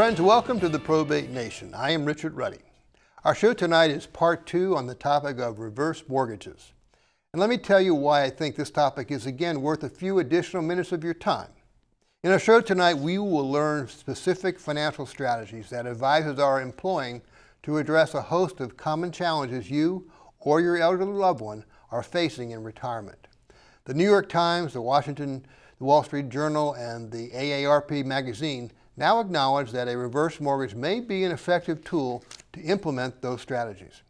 Friends, welcome to the Probate Nation. I am Richard Ruddy. Our show tonight is part 2 on the topic of reverse mortgages. And let me tell you why I think this topic is again worth a few additional minutes of your time. In our show tonight, we will learn specific financial strategies that advisors are employing to address a host of common challenges you or your elderly loved one are facing in retirement. The New York Times, the Wall Street Journal, and the AARP magazine now acknowledge that a reverse mortgage may be an effective tool to implement those strategies.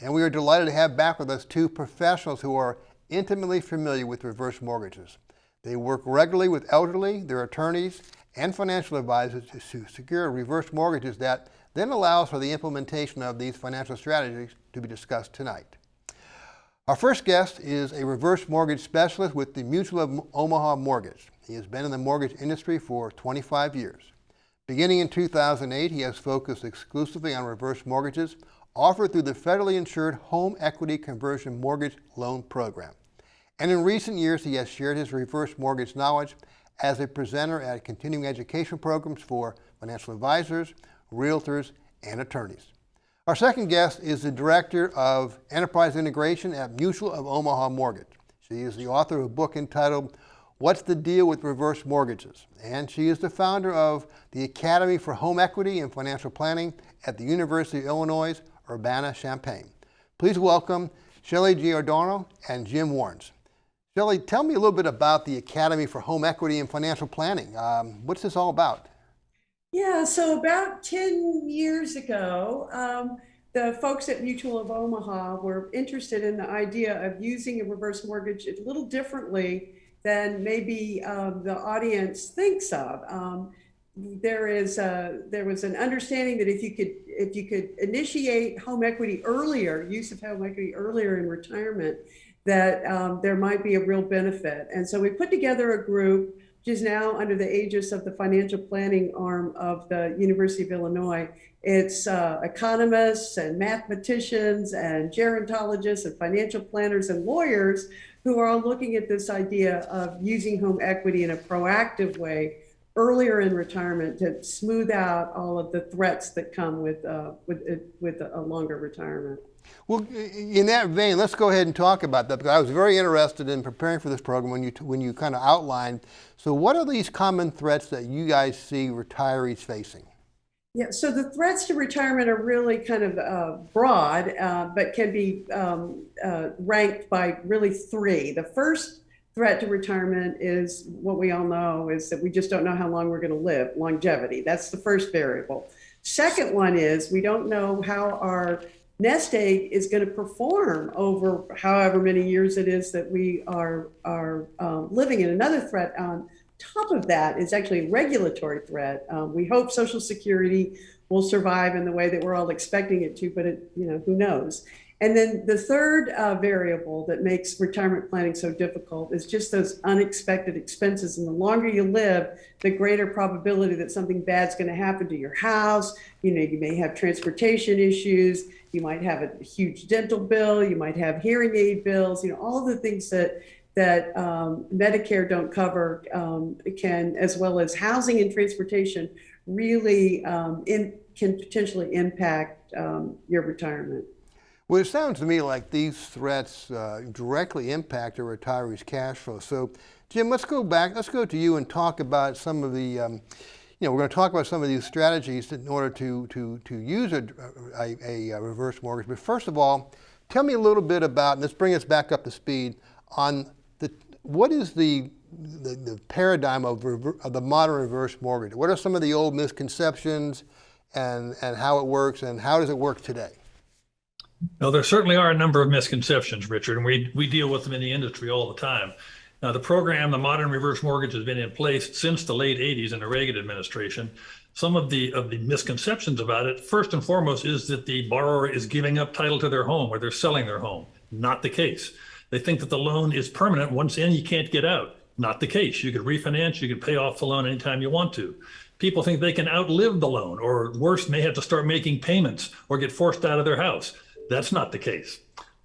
And we are delighted to have back with us two professionals who are intimately familiar with reverse mortgages. They work regularly with elderly, their attorneys, and financial advisors to secure reverse mortgages that then allows for the implementation of these financial strategies to be discussed tonight. Our first guest is a reverse mortgage specialist with the Mutual of Omaha Mortgage. He has been in the mortgage industry for 25 years. Beginning in 2008, he has focused exclusively on reverse mortgages offered through the federally insured Home Equity Conversion Mortgage Loan Program. And in recent years, he has shared his reverse mortgage knowledge as a presenter at continuing education programs for financial advisors, realtors, and attorneys. Our second guest is the Director of Enterprise Integration at Mutual of Omaha Mortgage. She is the author of a book entitled What's the Deal with Reverse Mortgages? And she is the founder of the Academy for Home Equity and Financial Planning at the University of Illinois, Urbana-Champaign. Please welcome Shelley Giordano and Jim Warnes. Shelley, tell me a little bit about the Academy for Home Equity and Financial Planning. What's this all about? Yeah, so about 10 years ago, the folks at Mutual of Omaha were interested in the idea of using a reverse mortgage a little differently than maybe the audience thinks of. There was an understanding that if you could initiate home equity earlier, use of home equity earlier in retirement, that there might be a real benefit. And so we put together a group which is now under the aegis of the financial planning arm of the University of Illinois. It's economists and mathematicians and gerontologists and financial planners and lawyers who are all looking at this idea of using home equity in a proactive way earlier in retirement to smooth out all of the threats that come with a longer retirement. Well, in that vein, let's go ahead and talk about that, because I was very interested in preparing for this program when you kind of outlined. So what are these common threats that you guys see retirees facing? Yeah, so the threats to retirement are really kind of broad, but can be ranked by really three. The first threat to retirement is what we all know, is that we just don't know how long we're going to live, longevity. That's the first variable. Second one is we don't know how our nest egg is going to perform over however many years it is that we are living. And another threat on top of that is actually a regulatory threat. We hope Social Security will survive in the way that we're all expecting it to, but who knows? And then the third variable that makes retirement planning so difficult is just those unexpected expenses. And the longer you live, the greater probability that something bad's going to happen to your house. You may have transportation issues. You might have a huge dental bill. You might have hearing aid bills. All of the things that Medicare don't cover can, as well as housing and transportation, really can potentially impact your retirement. Well, it sounds to me like these threats directly impact a retiree's cash flow. So, Jim, let's go to you and talk about some of the, we're going to talk about some of these strategies in order to use a reverse mortgage. But first of all, tell me a little bit about, and let's bring us back up to speed, on what is the paradigm of the modern reverse mortgage? What are some of the old misconceptions and how it works, and how does it work today? Well, there certainly are a number of misconceptions, Richard, and we deal with them in the industry all the time. Now, the program, the modern reverse mortgage, has been in place since the late 80s in the Reagan administration. Some of the misconceptions about it, first and foremost, is that the borrower is giving up title to their home or they're selling their home. Not the case. They think that the loan is permanent. Once in, you can't get out. Not the case. You could refinance, you could pay off the loan anytime you want to. People think they can outlive the loan, or worse, may have to start making payments or get forced out of their house. That's not the case.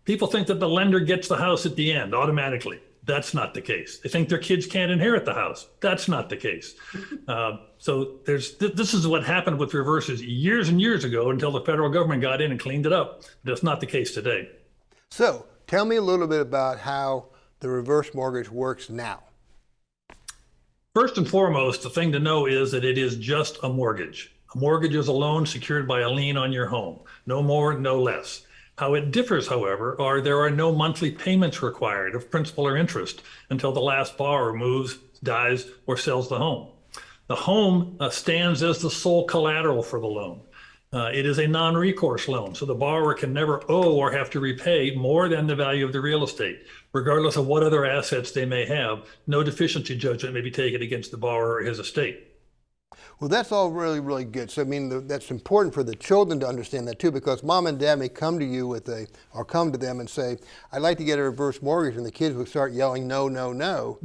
People think that the lender gets the house at the end automatically. That's not the case. They think their kids can't inherit the house. That's not the case. So this is what happened with reverses years and years ago until the federal government got in and cleaned it up. That's not the case today. So tell me a little bit about how the reverse mortgage works now. First and foremost, the thing to know is that it is just a mortgage. A mortgage is a loan secured by a lien on your home. No more, no less. How it differs, however, are there are no monthly payments required of principal or interest until the last borrower moves, dies, or sells the home. The home stands as the sole collateral for the loan. It is a non-recourse loan, so the borrower can never owe or have to repay more than the value of the real estate, regardless of what other assets they may have. No deficiency judgment may be taken against the borrower or his estate. Well, that's all really, really good. So, I mean, that's important for the children to understand that too, because mom and dad may come to you or come to them and say, I'd like to get a reverse mortgage, and the kids would start yelling, no, no, no,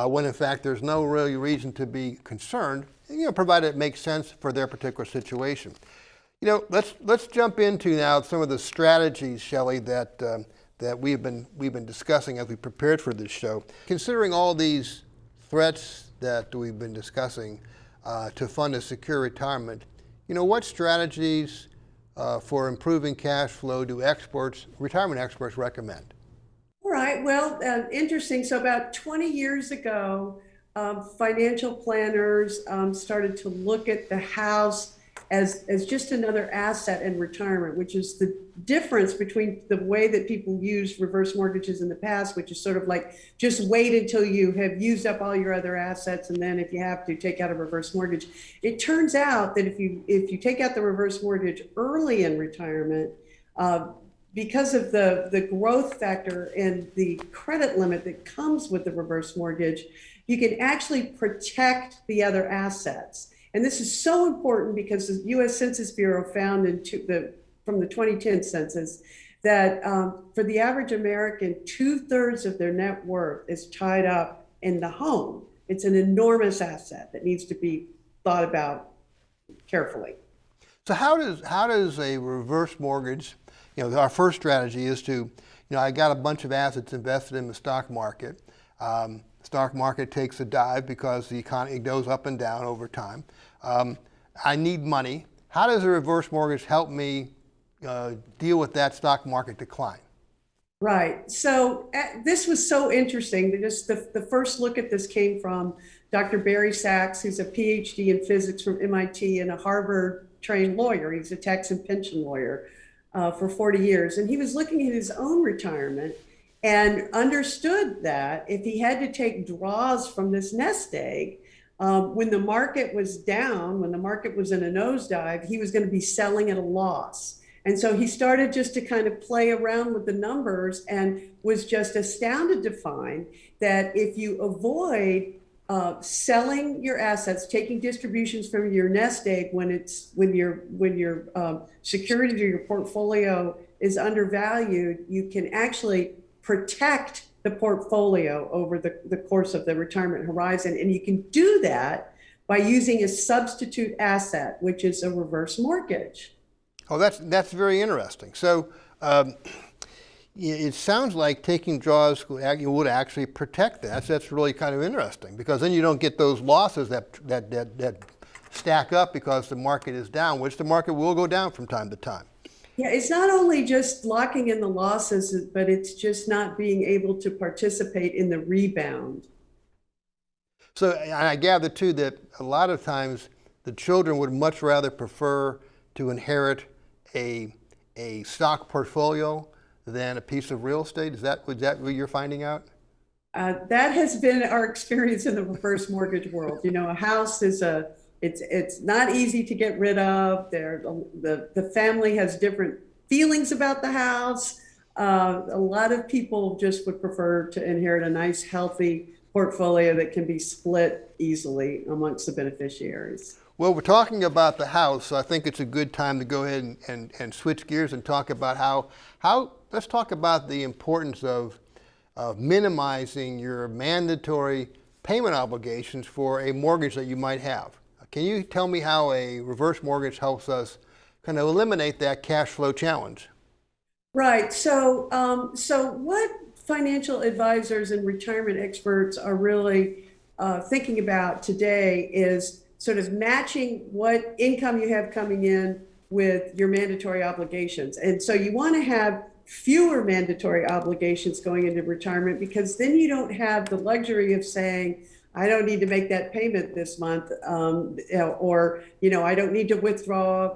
when in fact there's no really reason to be concerned, provided it makes sense for their particular situation. Let's jump into now some of the strategies, Shelley, that we've been discussing as we prepared for this show. Considering all these threats that we've been discussing to fund a secure retirement, what strategies for improving cash flow do retirement experts recommend? All right, well, interesting. So about 20 years ago, financial planners started to look at the house as just another asset in retirement, which is the difference between the way that people used reverse mortgages in the past, which is sort of like just wait until you have used up all your other assets, and then if you have to, take out a reverse mortgage. It turns out that if you take out the reverse mortgage early in retirement, because of the growth factor and the credit limit that comes with the reverse mortgage, you can actually protect the other assets. And this is so important because the U.S. Census Bureau found from the 2010 census that for the average American, 2/3 of their net worth is tied up in the home. It's an enormous asset that needs to be thought about carefully. So how does a reverse mortgage, our first strategy is to, I got a bunch of assets invested in the stock market. Stock market takes a dive because the economy goes up and down over time. I need money. How does a reverse mortgage help me deal with that stock market decline? Right. So this was so interesting. Just the first look at this came from Dr. Barry Sachs, who's a PhD in physics from MIT and a Harvard-trained lawyer. He's a tax and pension lawyer for 40 years. And he was looking at his own retirement and understood that if he had to take draws from this nest egg, when the market was down, when the market was in a nosedive, he was going to be selling at a loss. And so he started just to kind of play around with the numbers and was just astounded to find that if you avoid selling your assets, taking distributions from your nest egg when your security or your portfolio is undervalued, you can actually protect the portfolio over the course of the retirement horizon. And you can do that by using a substitute asset, which is a reverse mortgage. Oh, that's very interesting. So it sounds like taking draws would actually protect that. That's really kind of interesting, because then you don't get those losses that stack up because the market is down, which the market will go down from time to time. Yeah, it's not only just locking in the losses, but it's just not being able to participate in the rebound. So I gather too that a lot of times the children would much rather prefer to inherit a stock portfolio than a piece of real estate. Is that what you're finding out? That has been our experience in the reverse mortgage world. A house is it's not easy to get rid of. The family has different feelings about the house. A lot of people just would prefer to inherit a nice, healthy portfolio that can be split easily amongst the beneficiaries. Well, we're talking about the house, so I think it's a good time to go ahead and switch gears and talk about let's talk about the importance of minimizing your mandatory payment obligations for a mortgage that you might have. Can you tell me how a reverse mortgage helps us kind of eliminate that cash flow challenge? Right. So what financial advisors and retirement experts are really thinking about today is sort of matching what income you have coming in with your mandatory obligations. And so you want to have fewer mandatory obligations going into retirement, because then you don't have the luxury of saying, I don't need to make that payment this month, or I don't need to withdraw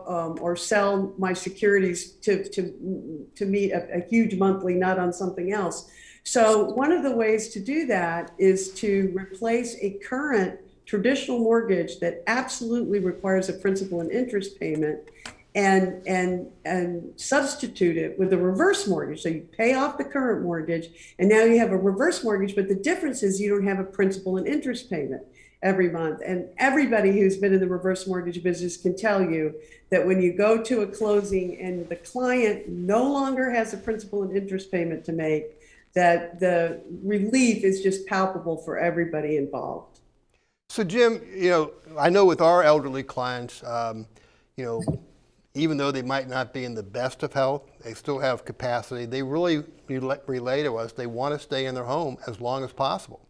or sell my securities to meet a huge monthly nut on something else. So one of the ways to do that is to replace a current traditional mortgage that absolutely requires a principal and interest payment, and substitute it with a reverse mortgage. So you pay off the current mortgage, and now you have a reverse mortgage, but the difference is you don't have a principal and interest payment every month. And everybody who's been in the reverse mortgage business can tell you that when you go to a closing and the client no longer has a principal and interest payment to make, that the relief is just palpable for everybody involved. So Jim, I know with our elderly clients, even though they might not be in the best of health, they still have capacity. They really relay to us, they want to stay in their home as long as possible.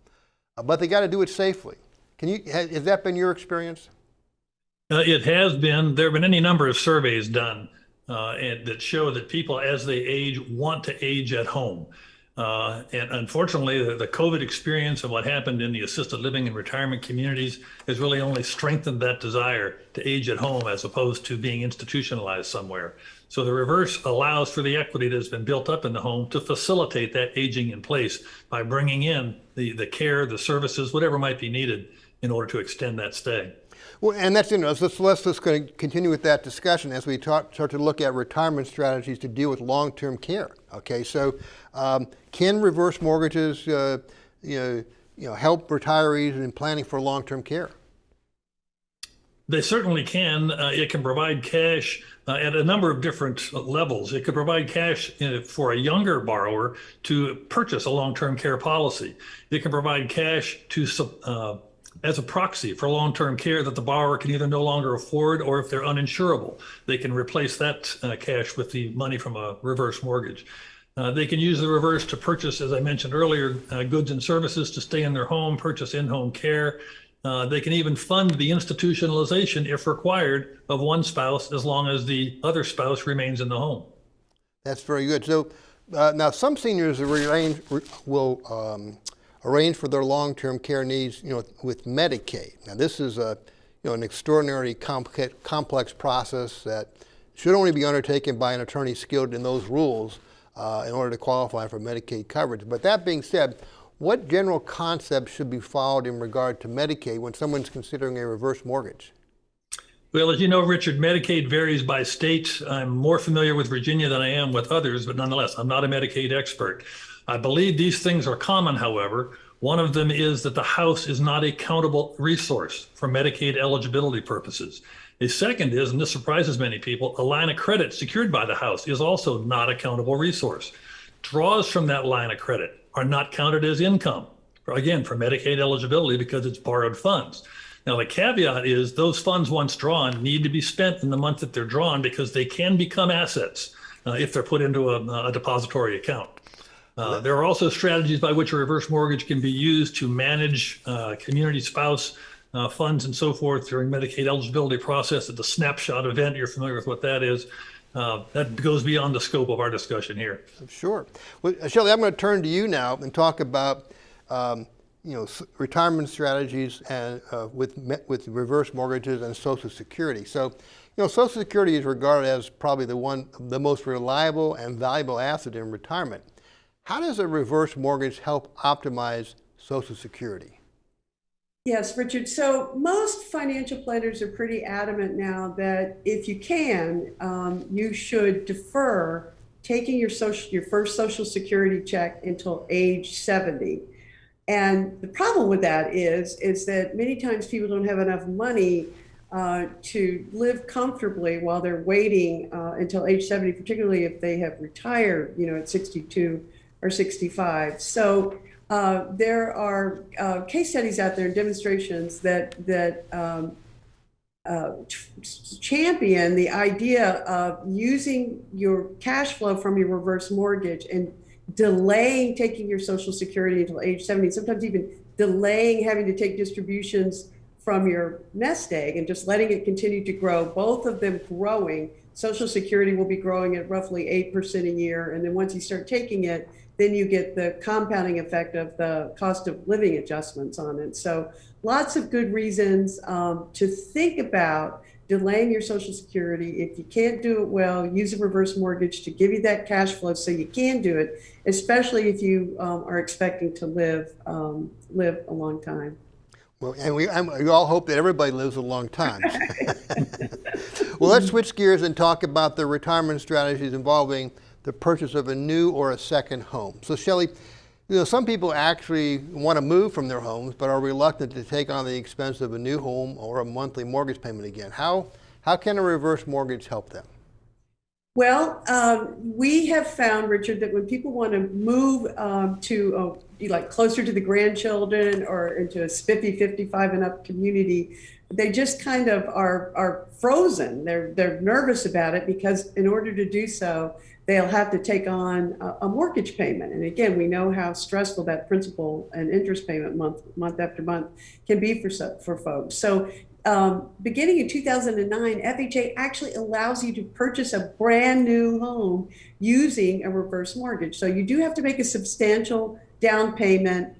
But they got to do it safely. Has that been your experience? It has been. There have been any number of surveys done that show that people, as they age, want to age at home. And unfortunately, the COVID experience and what happened in the assisted living and retirement communities has really only strengthened that desire to age at home as opposed to being institutionalized somewhere. So the reverse allows for the equity that's been built up in the home to facilitate that aging in place by bringing in the care, the services, whatever might be needed in order to extend that stay. Well, and that's so let's just going to continue with that discussion as we start to look at retirement strategies to deal with long-term care. Okay, so can reverse mortgages, help retirees in planning for long-term care? They certainly can. It can provide cash at a number of different levels. It could provide cash for a younger borrower to purchase a long-term care policy. It can provide cash to as a proxy for long-term care that the borrower can either no longer afford, or if they're uninsurable, they can replace that cash with the money from a reverse mortgage. They can use the reverse to purchase, as I mentioned earlier, goods and services to stay in their home, purchase in-home care. They can even fund the institutionalization, if required, of one spouse as long as the other spouse remains in the home. That's very good. So now some seniors will arrange for their long-term care needs, with Medicaid. Now this is an extraordinarily complex process that should only be undertaken by an attorney skilled in those rules in order to qualify for Medicaid coverage. But that being said, what general concepts should be followed in regard to Medicaid when someone's considering a reverse mortgage? Well, as you know, Richard, Medicaid varies by state. I'm more familiar with Virginia than I am with others, but nonetheless, I'm not a Medicaid expert. I believe these things are common, however. One of them is that the house is not a countable resource for Medicaid eligibility purposes. A second is, and this surprises many people, a line of credit secured by the house is also not a countable resource. Draws from that line of credit are not counted as income, again, for Medicaid eligibility because it's borrowed funds. Now, the caveat is those funds, once drawn, need to be spent in the month that they're drawn because they can become assets if they're put into a depository account. There are also strategies by which a reverse mortgage can be used to manage community spouse funds and so forth during Medicaid eligibility process at the snapshot event. You're familiar with what that is. That goes beyond the scope of our discussion here. Sure. Well, Shelley, I'm going to turn to you now and talk about retirement strategies and with reverse mortgages and Social Security. So, Social Security is regarded as probably the most reliable and valuable asset in retirement. How does a reverse mortgage help optimize Social Security? Yes, Richard. So most financial planners are pretty adamant now that if you can, you should defer taking your first Social Security check until age 70. And the problem with that is that many times people don't have enough money to live comfortably while they're waiting until age 70, particularly if they have retired, at 62 or 65. So there are case studies out there, demonstrations that champion the idea of using your cash flow from your reverse mortgage and delaying taking your Social Security until age 70, sometimes even delaying having to take distributions from your nest egg and just letting it continue to grow, both of them growing. Social Security will be growing at roughly 8% a year. And then once you start taking it, then you get the compounding effect of the cost of living adjustments on it. So lots of good reasons to think about delaying your Social Security. If you can't do it well, use a reverse mortgage to give you that cash flow so you can do it, especially if you are expecting to live a long time. Well, and we all hope that everybody lives a long time. Well, let's switch gears and talk about the retirement strategies involving the purchase of a new or a second home. So, Shelley, some people actually want to move from their homes but are reluctant to take on the expense of a new home or a monthly mortgage payment again. How can a reverse mortgage help them? Well, we have found, Richard, that when people want to move to like closer to the grandchildren or into a spiffy 55 and up community, they just kind of are frozen. They're nervous about it because in order to do so, they'll have to take on a mortgage payment. And again, we know how stressful that principal and interest payment month after month can be for folks. So beginning in 2009, FHA actually allows you to purchase a brand new home using a reverse mortgage. So you do have to make a substantial down payment.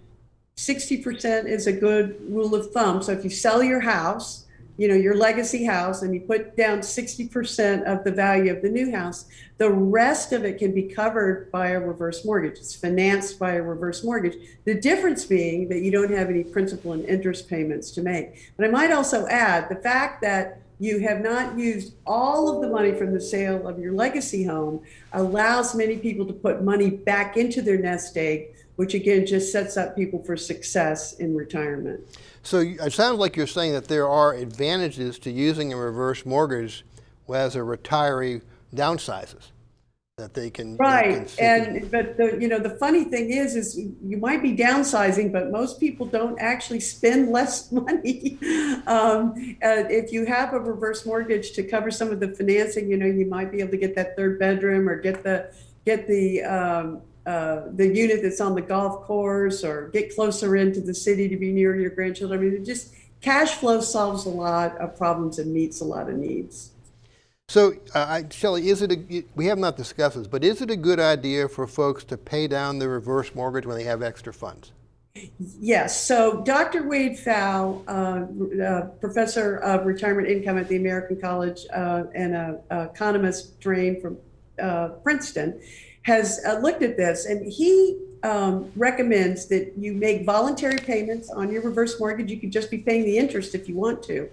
60% is a good rule of thumb. So if you sell your house, your legacy house, and you put down 60% of the value of the new house, the rest of it can be covered by a reverse mortgage. It's financed by a reverse mortgage. The difference being that you don't have any principal and interest payments to make. But I might also add the fact that you have not used all of the money from the sale of your legacy home allows many people to put money back into their nest egg, which again just sets up people for success in retirement. So it sounds like you're saying that there are advantages to using a reverse mortgage as a retiree downsizes, that they can. Right, but the funny thing is you might be downsizing, but most people don't actually spend less money. If you have a reverse mortgage to cover some of the financing, you might be able to get that third bedroom or get the unit that's on the golf course or get closer into the city to be near your grandchildren. I mean, it just cash flow solves a lot of problems and meets a lot of needs. So, Shelley, we have not discussed this, but is it a good idea for folks to pay down their reverse mortgage when they have extra funds? Yes. So Dr. Wade Pfau, professor of retirement income at the American College and an economist trained from Princeton, has looked at this, and he recommends that you make voluntary payments on your reverse mortgage. You could just be paying the interest if you want to.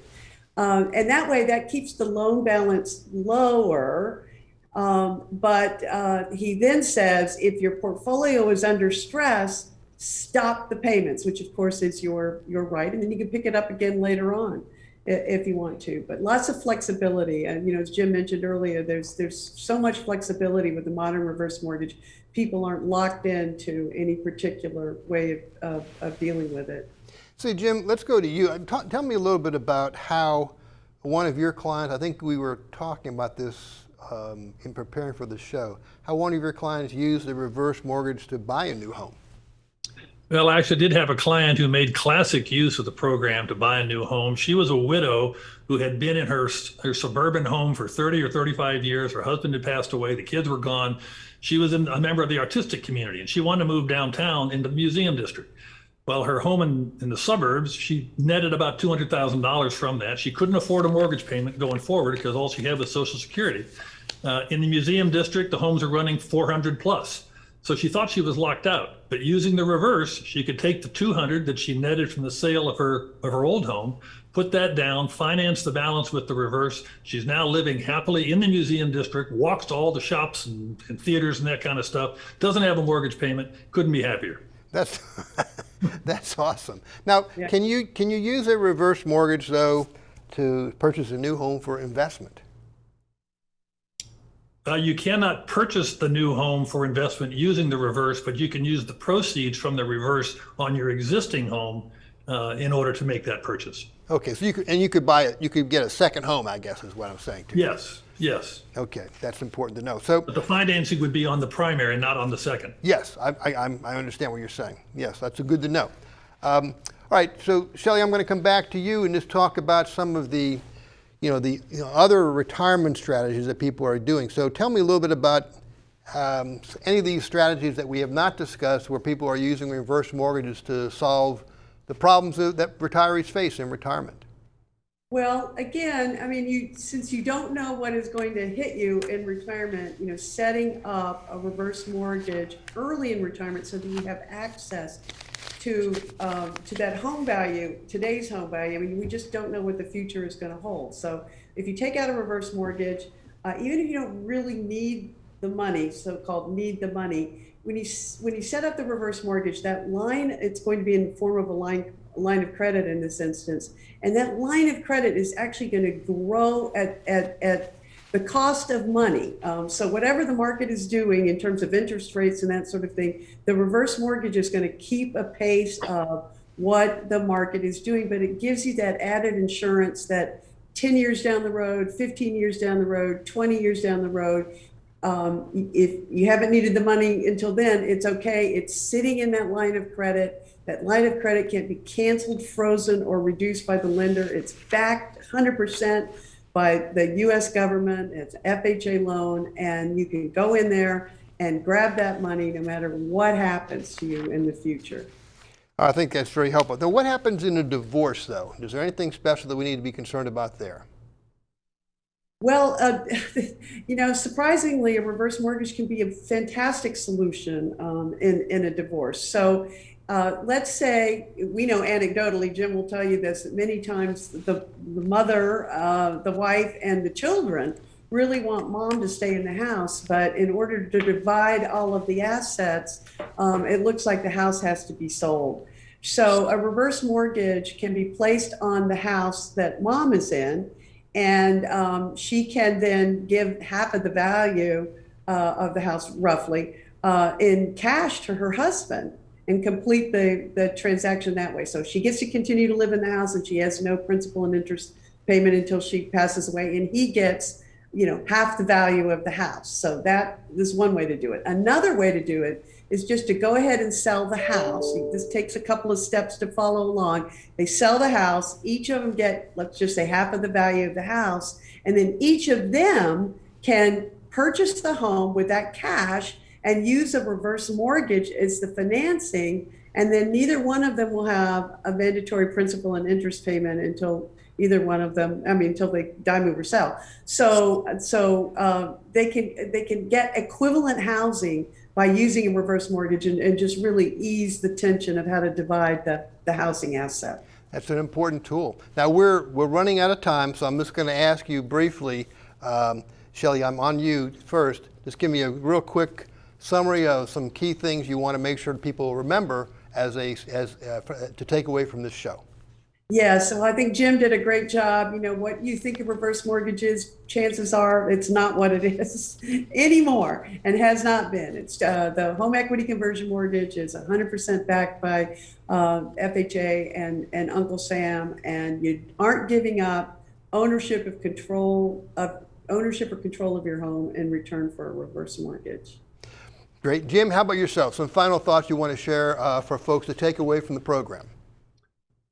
And that way, that keeps the loan balance lower. But he then says, if your portfolio is under stress, stop the payments, which of course is your right. And then you can pick it up again later on if you want to. But lots of flexibility. And, as Jim mentioned earlier, there's so much flexibility with the modern reverse mortgage. People aren't locked into any particular way of dealing with it. So, Jim, let's go to you. Tell me a little bit about how one of your clients, I think we were talking about this in preparing for the show, how one of your clients used the reverse mortgage to buy a new home. Well, I actually did have a client who made classic use of the program to buy a new home. She was a widow who had been in her suburban home for 30 or 35 years. Her husband had passed away. The kids were gone. She was a member of the artistic community, and she wanted to move downtown into the museum district. Well, her home in the suburbs, she netted about $200,000 from that. She couldn't afford a mortgage payment going forward because all she had was Social Security. In the museum district, the homes are running 400 plus. So she thought she was locked out, but using the reverse, she could take the 200 that she netted from the sale of her old home, put that down, finance the balance with the reverse. She's now living happily in the museum district, walks to all the shops and theaters and that kind of stuff, doesn't have a mortgage payment, couldn't be happier. That's awesome. Now, yeah. Can you use a reverse mortgage though to purchase a new home for investment? You cannot purchase the new home for investment using the reverse, but you can use the proceeds from the reverse on your existing home in order to make that purchase. Okay, so you could buy it. You could get a second home, I guess, is what I'm saying too. Yes, Yes. Okay, that's important to know. So, But the financing would be on the primary, not on the second. yes, I understand what you're saying. Yes, that's good to know. All right, so Shelley, I'm going to come back to you and just talk about some of the, other retirement strategies that people are doing. So tell me a little bit about any of these strategies that we have not discussed where people are using reverse mortgages to solve the problems that retirees face in retirement. Well, again, I mean, since you don't know what is going to hit you in retirement, setting up a reverse mortgage early in retirement so that you have access to that home value, today's home value. I mean, we just don't know what the future is going to hold. So if you take out a reverse mortgage, even if you don't really need the money, so-called need the money, when you set up the reverse mortgage, that line, it's going to be in the form of a line of credit in this instance, and that line of credit is actually going to grow at the cost of money. So whatever the market is doing in terms of interest rates and that sort of thing, the reverse mortgage is going to keep a pace of what the market is doing, but it gives you that added insurance that 10 years down the road, 15 years down the road, 20 years down the road, if you haven't needed the money until then, it's okay. It's sitting in that line of credit. That line of credit can't be canceled, frozen, or reduced by the lender. It's backed 100% by the U.S. government. It's FHA loan, and you can go in there and grab that money no matter what happens to you in the future. I think that's very helpful. Now, what happens in a divorce, though? Is there anything special that we need to be concerned about there? Well, surprisingly, a reverse mortgage can be a fantastic solution in a divorce. So let's say, we know anecdotally, Jim will tell you this, that many times the mother, the wife, and the children really want mom to stay in the house, but in order to divide all of the assets, it looks like the house has to be sold. So a reverse mortgage can be placed on the house that mom is in, and she can then give half of the value of the house, roughly, in cash to her husband and complete the transaction that way. So she gets to continue to live in the house, and she has no principal and interest payment until she passes away, and he gets half the value of the house. So that is one way to do it. Another way to do it is just to go ahead and sell the house. This takes a couple of steps to follow along. They sell the house, each of them get, let's just say, half of the value of the house, and then each of them can purchase the home with that cash and use a reverse mortgage as the financing, and then neither one of them will have a mandatory principal and interest payment until until they die, move, or sell. So they can get equivalent housing by using a reverse mortgage and just really ease the tension of how to divide the housing asset. That's an important tool. Now we're running out of time, so I'm just going to ask you briefly, Shelley, I'm on you first. Just give me a real quick summary of some key things you want to make sure people remember to take away from this show. Yeah, so I think Jim did a great job. What you think of reverse mortgages, chances are it's not what it is anymore, and has not been. It's the home equity conversion mortgage is 100% backed by FHA and Uncle Sam, and you aren't giving up ownership or control of your home in return for a reverse mortgage. Great. Jim, how about yourself? Some final thoughts you want to share for folks to take away from the program?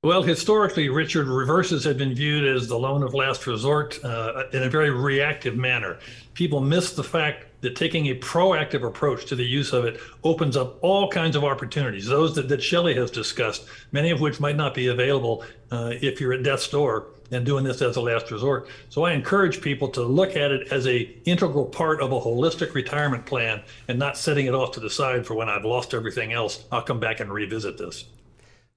Well, historically, Richard, reverses have been viewed as the loan of last resort in a very reactive manner. People miss the fact that taking a proactive approach to the use of it opens up all kinds of opportunities, those that Shelley has discussed, many of which might not be available if you're at death's door and doing this as a last resort. So I encourage people to look at it as an integral part of a holistic retirement plan and not setting it off to the side for when I've lost everything else, I'll come back and revisit this.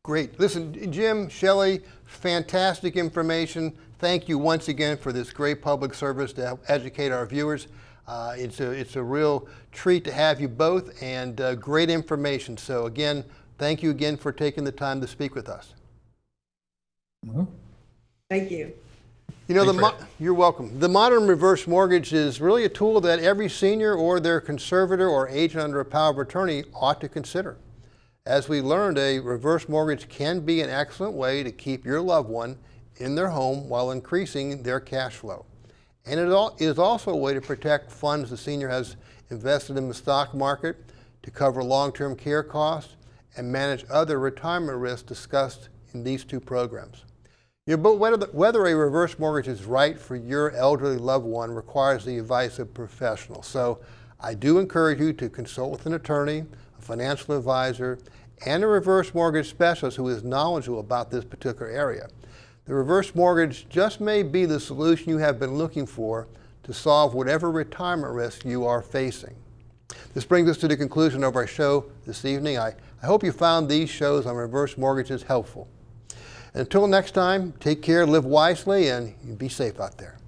Great. Listen, Jim, Shelley, fantastic information. Thank you once again for this great public service to help educate our viewers. It's a real treat to have you both, and great information. So again, thank you again for taking the time to speak with us. Mm-hmm. Thank you. You're welcome. The modern reverse mortgage is really a tool that every senior or their conservator or agent under a power of attorney ought to consider. As we learned, a reverse mortgage can be an excellent way to keep your loved one in their home while increasing their cash flow. And it is also a way to protect funds the senior has invested in the stock market, to cover long-term care costs, and manage other retirement risks discussed in these two programs. But whether a reverse mortgage is right for your elderly loved one requires the advice of professionals. So I do encourage you to consult with an attorney, a financial advisor, and a reverse mortgage specialist who is knowledgeable about this particular area. The reverse mortgage just may be the solution you have been looking for to solve whatever retirement risk you are facing. This brings us to the conclusion of our show this evening. I hope you found these shows on reverse mortgages helpful. Until next time, take care, live wisely, and be safe out there.